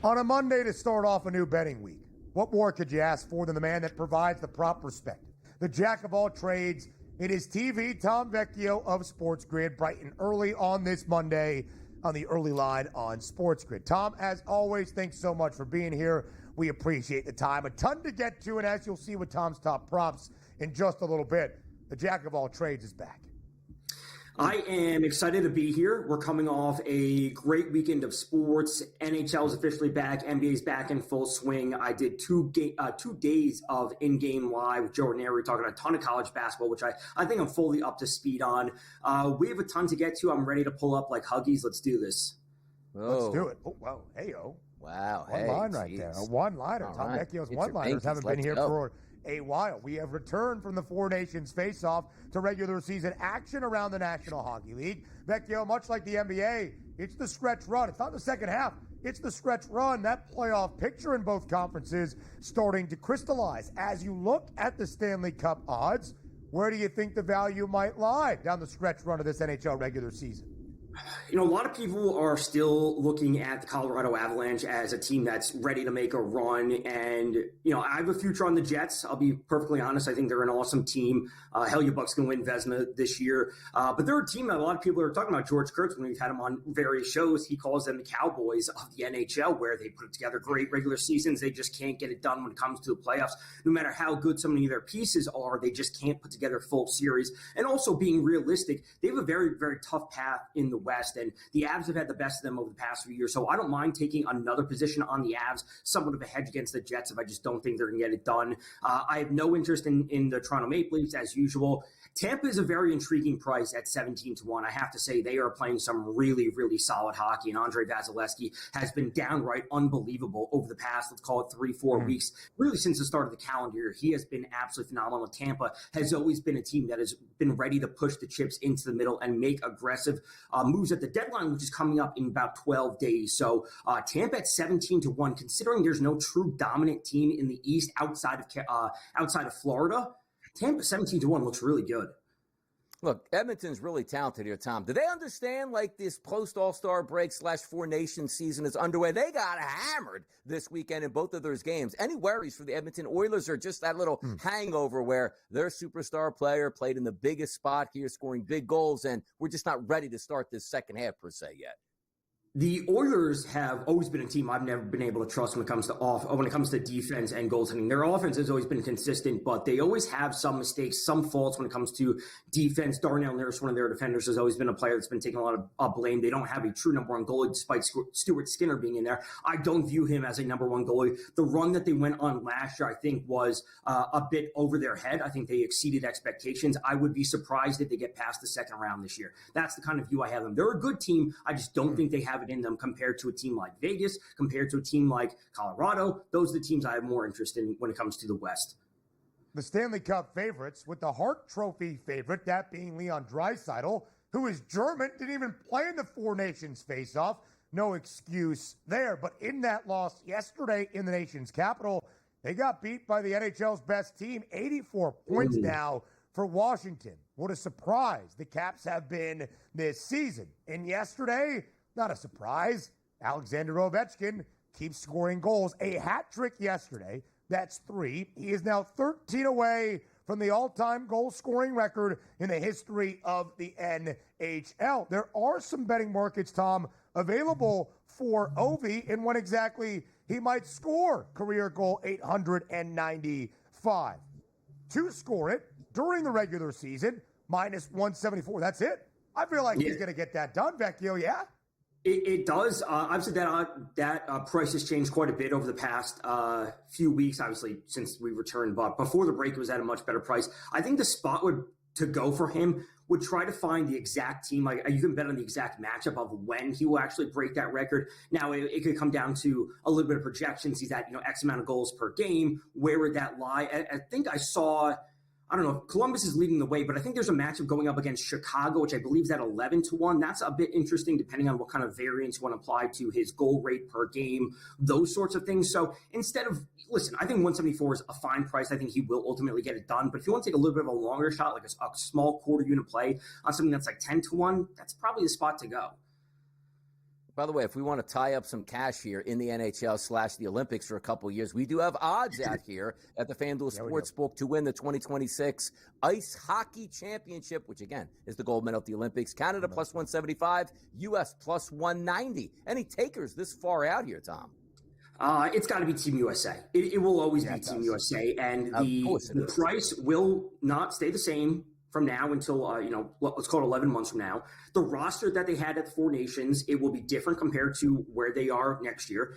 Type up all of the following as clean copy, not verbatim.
On a Monday to start off a new betting week, what more could you ask for than the man that provides the prop perspective? The jack of all trades. It is TV Tom Vecchio of SportsGrid, bright and early on this Monday on the early line on SportsGrid. Tom, as always, thanks so much for being here. We appreciate the time. A ton to get to, and as you'll see with Tom's top props in just a little bit, the jack of all trades is back. I am excited to be here. We're coming off a great weekend of sports. NHL is officially back. NBA is back in full swing. I did 2 days of in-game live with Joe Ranieri talking a ton of college basketball, which I think I'm fully up to speed on. We have a ton to get to. I'm ready to pull up like Huggies. Let's do this. Let's do it. Oh, wow. Hey-o. Wow. One line right there. A one-liner. Tom Vecchio's one-liners haven't been here for a while. We have returned from the Four Nations face-off to regular season action around the National Hockey League. Vecchio, much like the NBA, it's the stretch run. It's not the second half. It's the stretch run. That playoff picture in both conferences starting to crystallize. As you look at the Stanley Cup odds, where do you think the value might lie down the stretch run of this NHL regular season? You know, a lot of people are still looking at the Colorado Avalanche as a team that's ready to make a run. And, you know, I have a future on the Jets. I'll be perfectly honest. I think they're an awesome team. Hell, you Bucks can win Vezina this year. But they're a team that a lot of people are talking about. George Kurtz, when we've had him on various shows, he calls them the Cowboys of the NHL, where they put together great regular seasons. They just can't get it done when it comes to the playoffs. No matter how good so many of their pieces are, they just can't put together full series. And also being realistic, they have a very, very tough path in the West, and the Avs have had the best of them over the past few years. So I don't mind taking another position on the Avs, somewhat of a hedge against the Jets if I just don't think they're going to get it done. I have no interest in the Toronto Maple Leafs as usual. Tampa is a very intriguing price at 17-1. I have to say they are playing some really, really solid hockey, and Andrei Vasilevskiy has been downright unbelievable over the past, let's call it 3-4 weeks, really since the start of the calendar year. He has been absolutely phenomenal. Tampa has always been a team that has been ready to push the chips into the middle and make aggressive moves at the deadline, which is coming up in about 12 days. So Tampa at 17-1, considering there's no true dominant team in the East outside of Florida, Tampa 17-1 looks really good. Look, Edmonton's really talented here, Tom. Do they understand, like, this post-All-Star break / Four Nations season is underway? They got hammered this weekend in both of those games. Any worries for the Edmonton Oilers, or just that little hangover where their superstar player played in the biggest spot here, scoring big goals, and we're just not ready to start this second half per se yet? The Oilers have always been a team I've never been able to trust when it comes to defense and goaltending. Their offense has always been consistent, but they always have some mistakes, some faults when it comes to defense. Darnell Nurse, one of their defenders, has always been a player that's been taking a lot of blame. They don't have a true number one goalie despite Stuart Skinner being in there. I don't view him as a number one goalie. The run that they went on last year, I think, was a bit over their head. I think they exceeded expectations. I would be surprised if they get past the second round this year. That's the kind of view I have them. They're a good team. I just don't think they have it in them compared to a team like Vegas, compared to a team like Colorado. Those are the teams I have more interest in when it comes to the West. The Stanley Cup favorites, with the Hart Trophy favorite, that being Leon Draisaitl, who is German, didn't even play in the Four Nations face-off. No excuse there. But in that loss yesterday in the nation's capital, they got beat by the NHL's best team, 84 points now for Washington. What a surprise the Caps have been this season. And yesterday, not a surprise, Alexander Ovechkin keeps scoring goals. A hat trick yesterday. That's 3. He is now 13 away from the all-time goal-scoring record in the history of the NHL. There are some betting markets, Tom, available for Ovi and when exactly he might score career goal 895. To score it during the regular season, -174. That's it. I feel like he's going to get that done, Vecchio, yeah? It does. Obviously, that price has changed quite a bit over the past few weeks, obviously, since we returned. But before the break, it was at a much better price. I think the spot to go for him would try to find the exact team. Like, you can bet on the exact matchup of when he will actually break that record. Now, it could come down to a little bit of projections. He's at, X amount of goals per game. Where would that lie? I think I saw – I don't know, Columbus is leading the way, but I think there's a matchup going up against Chicago, which I believe is at 11-1. That's a bit interesting depending on what kind of variance you want to apply to his goal rate per game, those sorts of things. So instead of, listen, I think 174 is a fine price. I think he will ultimately get it done. But if you want to take a little bit of a longer shot, like a small quarter unit play on something that's like 10-1, that's probably the spot to go. By the way, if we want to tie up some cash here in the NHL / the Olympics for a couple of years, we do have odds out here at the FanDuel Sportsbook to win the 2026 Ice Hockey Championship, which, again, is the gold medal at the Olympics. Canada plus 175, U.S. plus 190. Any takers this far out here, Tom? It's got to be Team USA. It will always be Team USA, and the price will not stay the same from now until, let's call it 11 months from now. The roster that they had at the Four Nations, it will be different compared to where they are next year.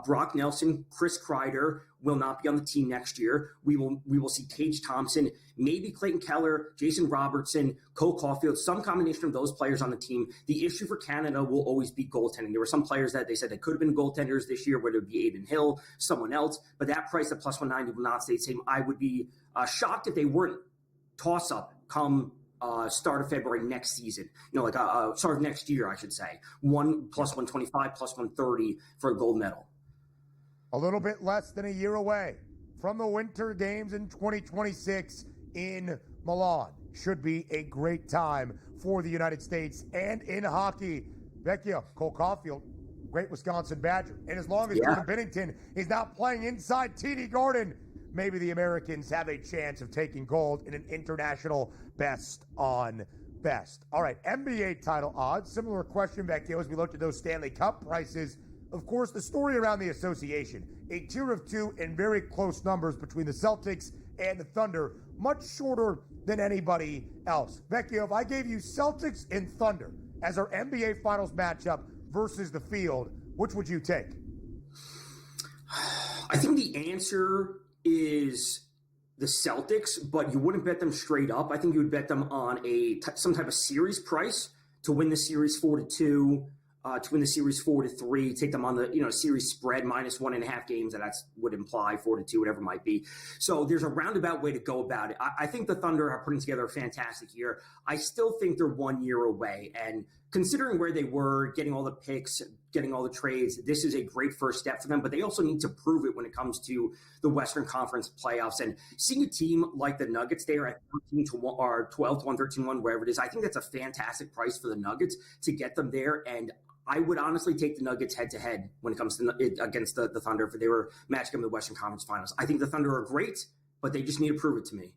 Brock Nelson, Chris Kreider will not be on the team next year. We will see Tage Thompson, maybe Clayton Keller, Jason Robertson, Cole Caulfield, some combination of those players on the team. The issue for Canada will always be goaltending. There were some players that they said they could have been goaltenders this year, whether it be Aiden Hill, someone else, but that price at plus 190 will not stay the same. I would be shocked if they weren't toss-up come start of February next season. Start of next year, I should say. 1 plus 125 plus 130 for a gold medal. A little bit less than a year away from the Winter Games in 2026 in Milan. Should be a great time for the United States and in hockey. Vecchio, Cole Caulfield, great Wisconsin Badger. And as long as Jordan Binnington is not playing inside TD Garden, maybe the Americans have a chance of taking gold in an international best on best. All right, NBA title odds. Similar question, Vecchio, as we looked at those Stanley Cup prices. Of course, the story around the association, a tier of two and very close numbers between the Celtics and the Thunder, much shorter than anybody else. Vecchio, if I gave you Celtics and Thunder as our NBA Finals matchup versus the field, which would you take? I think the answer is the Celtics, but you wouldn't bet them straight up. I think you would bet them on some type of series price to win the series 4-2, to win the series 4-3. Take them on the series spread minus 1.5 games, and that would imply 4-2, whatever it might be. So there's a roundabout way to go about it. I think the Thunder are putting together a fantastic year. I still think they're 1 year away, and considering where they were, getting all the picks, getting all the trades, this is a great first step for them, but they also need to prove it when it comes to the Western Conference playoffs. And seeing a team like the Nuggets, they are at 13-1 or 12-1, 13-1, wherever it is, I think that's a fantastic price for the Nuggets to get them there. And I would honestly take the Nuggets head-to-head when it comes to against the Thunder if they were matching them in the Western Conference Finals. I think the Thunder are great, but they just need to prove it to me.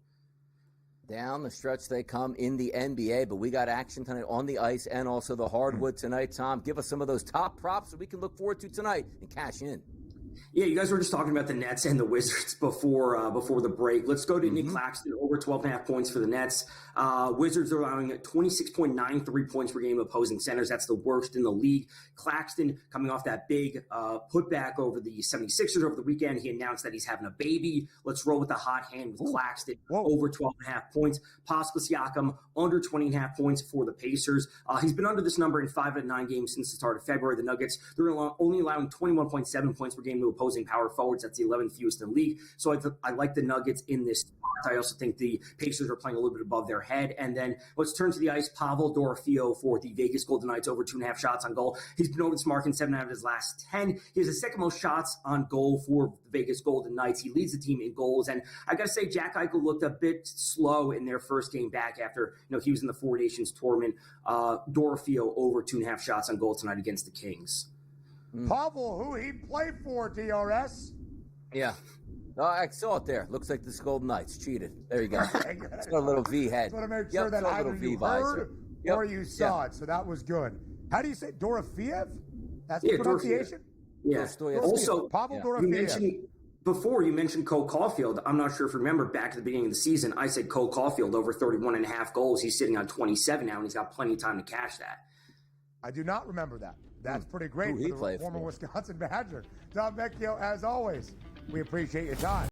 Down the stretch they come in the NBA, but we got action tonight on the ice and also the hardwood tonight. Tom, give us some of those top props that we can look forward to tonight and cash in. Yeah, you guys were just talking about the Nets and the Wizards before the break. Let's go to Nick Claxton, over 12.5 points for the Nets. Wizards are allowing 26.93 points per game of opposing centers. That's the worst in the league. Claxton coming off that big putback over the 76ers over the weekend. He announced that he's having a baby. Let's roll with the hot hand with Claxton, over 12.5 points. Pascal Siakam, under 20.5 points for the Pacers. He's been under this number in 5 out of 9 games since the start of February. The Nuggets, they're only allowing 21.7 points per game to opposing power forwards. That's the 11th fewest in the league. So I like the Nuggets in this spot. I also think the Pacers are playing a little bit above their head. And then let's turn to the ice. Pavel Dorofeev for the Vegas Golden Knights, over 2.5 shots on goal. He's been over this mark in 7 out of his last 10. He has the second most shots on goal for the Vegas Golden Knights. He leads the team in goals. And I got to say, Jack Eichel looked a bit slow in their first game back after he was in the Four Nations tournament. Dorofeev over 2.5 shots on goal tonight against the Kings. Pavel, who he played for, DRS? Yeah. I saw it there. Looks like this Golden Knights cheated. There you go. It's got a little V head. I want to make sure that either you heard or you saw it, so that was good. How do you say Dorofeev? That's the pronunciation? Yeah. Also, Pavel Dorofeev. You mentioned Cole Caulfield. I'm not sure if you remember back at the beginning of the season, I said Cole Caulfield over 31.5 goals. He's sitting on 27 now, and he's got plenty of time to cash that. I do not remember that. That's pretty great for the former Wisconsin Badger. Tom Vecchio, as always, we appreciate your time.